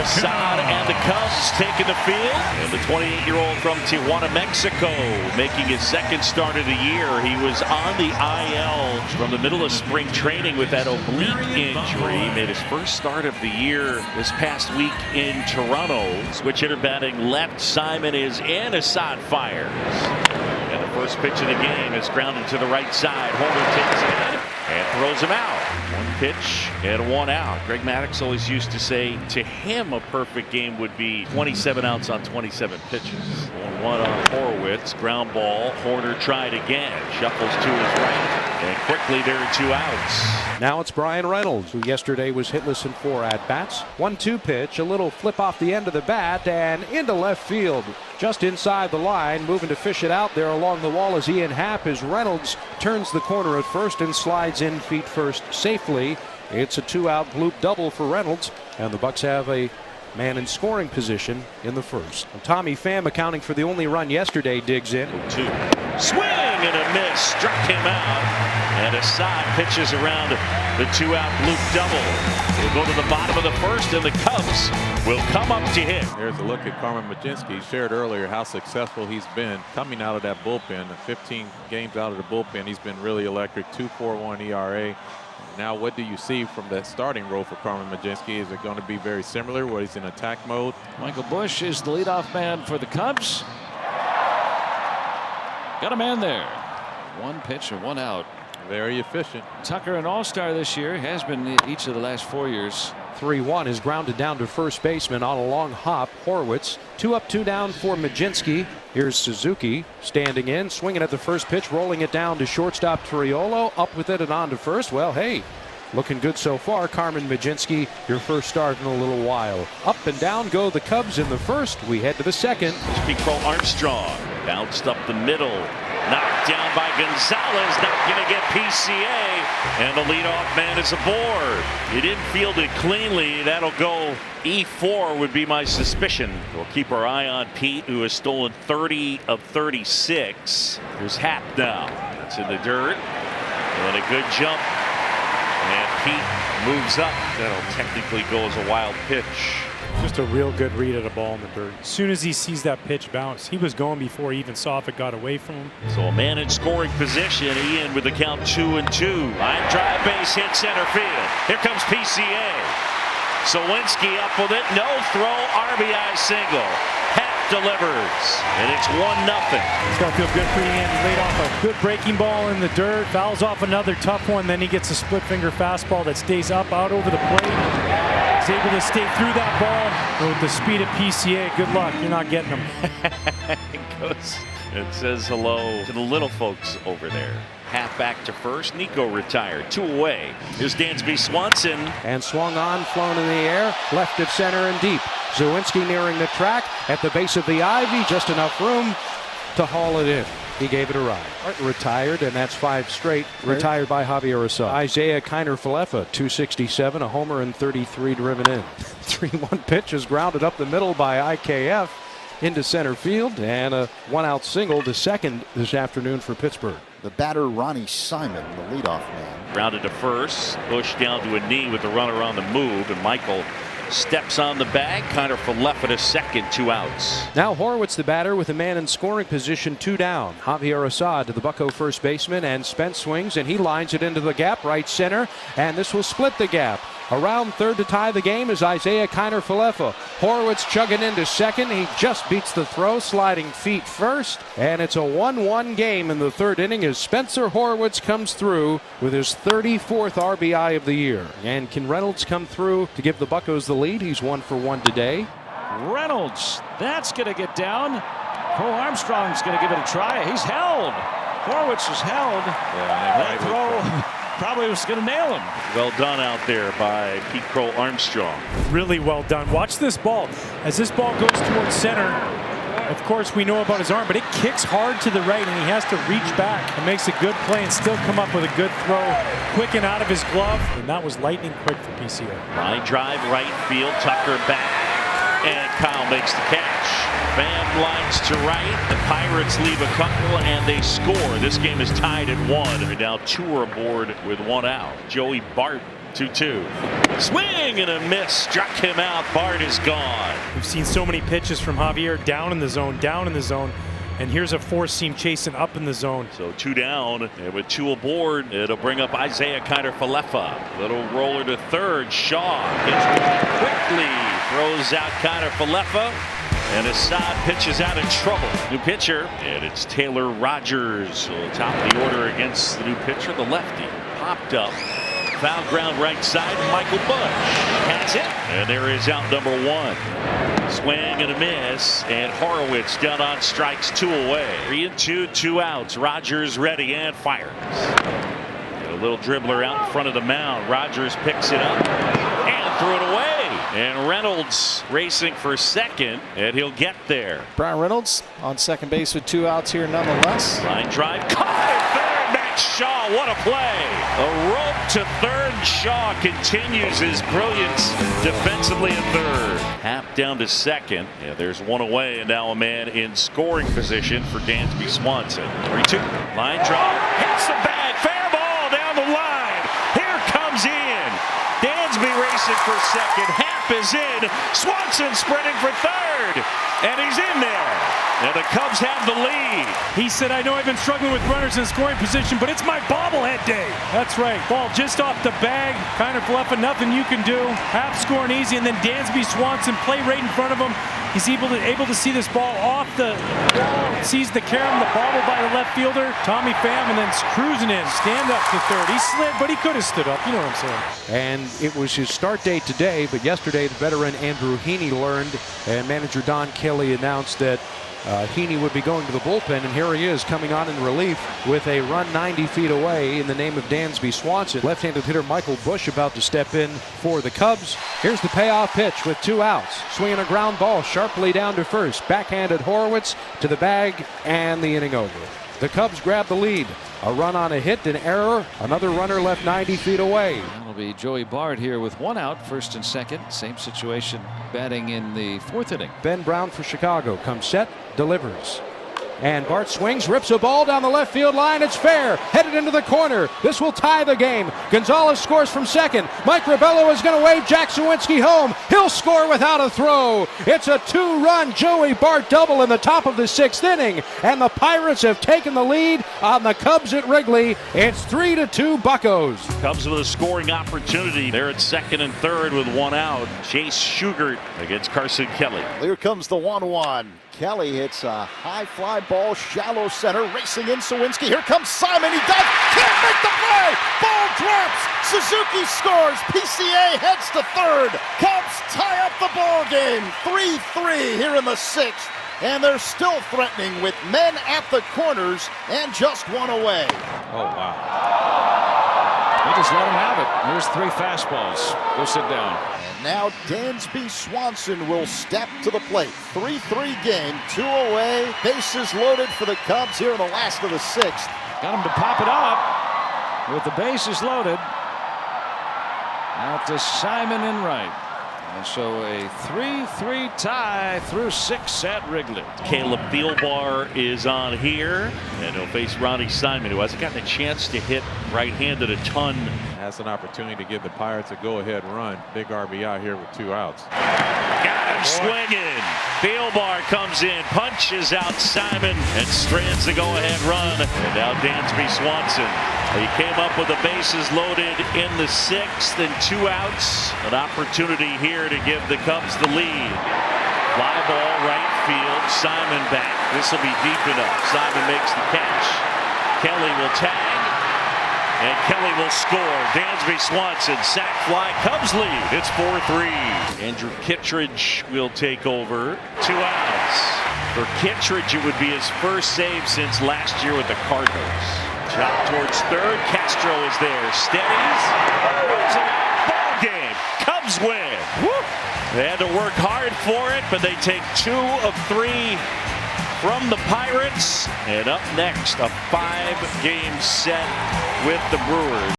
Assad and the Cubs taking the field. And the 28-year-old from Tijuana, Mexico, making his second start of the year. He was on the IL from the middle of spring training with that oblique injury. He made his first start of the year this past week in Toronto. Switch hitter batting left. Simon is in. Assad fires. And the first pitch of the game is grounded to the right side. Holder takes it and throws him out. One pitch and one out. Greg Maddux always used to say to him a perfect game would be 27 outs on 27 pitches. 1-1 on Horwitz. Ground ball. Horner tried again. Shuffles to his right. And quickly there are 2 outs. Now it's Brian Reynolds, who yesterday was hitless in 4 at-bats. 1-2 pitch, a little flip off the end of the bat and into left field. Just inside the line, moving to fish it out there along the wall is Ian Happ as Reynolds turns the corner at first and slides in feet first safely. It's a 2-out bloop double for Reynolds, and the Bucks have a man in scoring position in the first. And Tommy Pham, accounting for the only run yesterday, digs in. 2. Swing and a miss, struck him out. And Assad pitches around the 2-out bloop double. We'll go to the bottom of the first, and the Cubs will come up to him. Here's a look at Carmen Mlodzinski. He shared earlier how successful he's been coming out of that bullpen. 15 games out of the bullpen, he's been really electric. 2.41 ERA. Now, what do you see from that starting role for Carmen Mlodzinski? Is it going to be very similar where he's in attack mode? Michael Busch is the leadoff man for the Cubs. Got a man there. 1 pitch and 1 out. Very efficient. Tucker, an all-star this year, has been each of the last 4 years. 3-1 is grounded down to first baseman on a long hop. Horwitz. 2 up, 2 down for Mlodzinski. Here's Suzuki standing in, swinging at the first pitch, rolling it down to shortstop Triolo. Up with it and on to first. Well, hey, looking good so far. Carmen Mlodzinski, your first start in a little while. Up and down go the Cubs in the first. We head to the second. Pete Crow Armstrong bounced up the middle. Knocked down by Gonzalez, not going to get PCA, and the leadoff man is aboard. He didn't field it cleanly. That'll go E4 would be my suspicion. We'll keep our eye on Pete, who has stolen 30 of 36. Here's Happ now. That's in the dirt. And a good jump. And Pete moves up. That'll technically go as a wild pitch. Just a real good read of the ball in the dirt. As soon as he sees that pitch bounce, he was going before he even saw if it got away from him. So a man in scoring position. Ian with the count 2-2. Line drive, base hit center field. Here comes PCA. Sawinski up with it. No throw. RBI single. Happ delivers. And it's 1-0. It's going to feel good for Ian. He laid off a good breaking ball in the dirt. Fouls off another tough one. Then he gets a split finger fastball that stays up out over the plate. He's able to stay through that ball. With the speed of PCA, good luck. You're not getting him. It says hello to the little folks over there. Half back to first. Nico retired. 2 away. Here's Dansby Swanson. And swung on, flown in the air, left at center and deep. Zawinski nearing the track at the base of the ivy. Just enough room to haul it in. He gave it a ride. Retired, and that's 5 straight. Retired by Javier Assad. Isaiah Kiner-Falefa, 267, a homer and 33 driven in. 3-1 pitch is grounded up the middle by IKF into center field, and a 1-out single, the second this afternoon for Pittsburgh. The batter, Ronnie Simon, the leadoff man. Grounded to first. Bush down to a knee with the runner on the move, and Michael steps on the bag. Kiner-Falefa to second, 2 outs. Now Horwitz the batter with a man in scoring position, 2 down. Javier Assad to the Bucco first baseman, and Spence swings and he lines it into the gap right center, and this will split the gap. Around third to tie the game is Isaiah Kiner-Falefa. Horwitz chugging into second. He just beats the throw, sliding feet first, and it's a 1-1 game in the third inning as Spencer Horwitz comes through with his 34th RBI of the year. And can Reynolds come through to give the Buccos the lead? He's 1 for 1 today. Reynolds, that's going to get down. Crow Armstrong's going to give it a try. He's held. Horwitz is held. That throw probably was going to nail him. Well done out there by Pete Crow Armstrong. Really well done. Watch this ball. As this ball goes towards center, of course we know about his arm, but it kicks hard to the right and he has to reach back and makes a good play and still come up with a good throw. Quick and out of his glove, and that was lightning quick for PCA. Line drive right field, Tucker back, and Kyle makes the catch. Pham lines to right. The Pirates leave a couple and they score. This game is tied at 1. They're now 2 are aboard with 1 out. Joey Bart 2-2. Swing and a miss. Struck him out. Bart is gone. We've seen so many pitches from Javier down in the zone. And here's a four-seam chasing up in the zone. So 2 down, and with 2 aboard, it'll bring up Isaiah Kiner-Falefa. Little roller to third. Shaw gets quickly, throws out Kiner-Falefa, and Assad pitches out in trouble. New pitcher, and it's Taylor Rogers. So top of the order against the new pitcher, the lefty. Popped up. Foul ground right side, Michael Bush has it, and there is out number 1. Swing and a miss, and Horowitz down on strikes, 2 away. 3-2, 2 outs. Rogers ready and fires. A little dribbler out in front of the mound. Rogers picks it up and threw it away. And Reynolds racing for second, and he'll get there. Brian Reynolds on second base with 2 outs here nonetheless. Line drive, caught at third. Shaw, what a play. A rope to third. Shaw continues his brilliance defensively at third. Happ down to second. Yeah, there's 1 away, and now a man in scoring position for Dansby Swanson. 3-2. Line drive. Hits the bag. Fair ball down the line. Here comes in. Dansby racing for second. Happ is in. Swanson sprinting for third. And he's in there. And the Cubs have the lead. He said, I know I've been struggling with runners in scoring position, but it's my bobblehead day. That's right. Ball just off the bag. Kiner-Falefa, nothing you can do. Happ scoring easy, and then Dansby Swanson play right in front of him. He's able to see this ball off the wall, sees the carom, the bobble by the left fielder, Tommy Pham, and then cruising in, stand up to third. He slid, but he could have stood up. You know what I'm saying. And it was his start date today, but yesterday the veteran Andrew Heaney learned, and manager Don Kelly announced that Heaney would be going to the bullpen, and here he is coming on in relief with a run 90 feet away in the name of Dansby Swanson. Left-handed hitter Michael Bush about to step in for the Cubs. Here's the payoff pitch with 2 outs. Swinging a ground ball sharply down to first. Backhanded Horowitz to the bag, and the inning over. The Cubs grab the lead. A run on a hit, an error. Another runner left 90 feet away. That'll be Joey Bart here with 1 out, first and second. Same situation batting in the 4th inning. Ben Brown for Chicago comes set, delivers. And Bart swings, rips a ball down the left field line. It's fair. Headed into the corner. This will tie the game. Gonzalez scores from second. Mike Rabello is going to wave Jack Suwinski home. He'll score without a throw. It's a 2-run Joey Bart double in the top of the 6th inning. And the Pirates have taken the lead on the Cubs at Wrigley. It's 3-2 Buccos. Cubs with a scoring opportunity. They're at second and third with 1 out. Chase Shugart against Carson Kelly. Here comes the 1-1. Kelly hits a high fly ball, shallow center, racing in Suwinski. Here comes Simon. He dives, can't make the play. Ball drops. Suzuki scores. PCA heads to third. Cubs tie up the ball game. 3-3 here in the 6th. And they're still threatening with men at the corners and just 1 away. Oh, wow. They just let him have it. Here's 3 fastballs. Go sit down. And now Dansby Swanson will step to the plate. 3-3 game, 2 away. Bases loaded for the Cubs here in the last of the 6th. Got him to pop it up with the bases loaded. Out to Simon in right. And so a 3-3 tie through 6 at Wrigley. Caleb Thielbar is on here, and he'll face Ronnie Simon, who hasn't gotten a chance to hit right-handed a ton. Has an opportunity to give the Pirates a go-ahead run. Big RBI here with 2 outs. Got him swinging. Thielbar comes in, punches out Simon, and strands the go-ahead run. And now Dansby Swanson. He came up with the bases loaded in the 6th and 2 outs. An opportunity here to give the Cubs the lead. Fly ball right field. Simon back. This will be deep enough. Simon makes the catch. Kelly will tag. And Kelly will score. Dansby Swanson, sac fly, Cubs lead. It's 4-3. Andrew Kittredge will take over. 2 outs. For Kittredge, it would be his first save since last year with the Cardinals. Chop towards third. Castro is there. Steadies. Ball game. Cubs win. Woo! They had to work hard for it, but they take 2 of 3 from the Pirates. And up next, a 5-game set with the Brewers.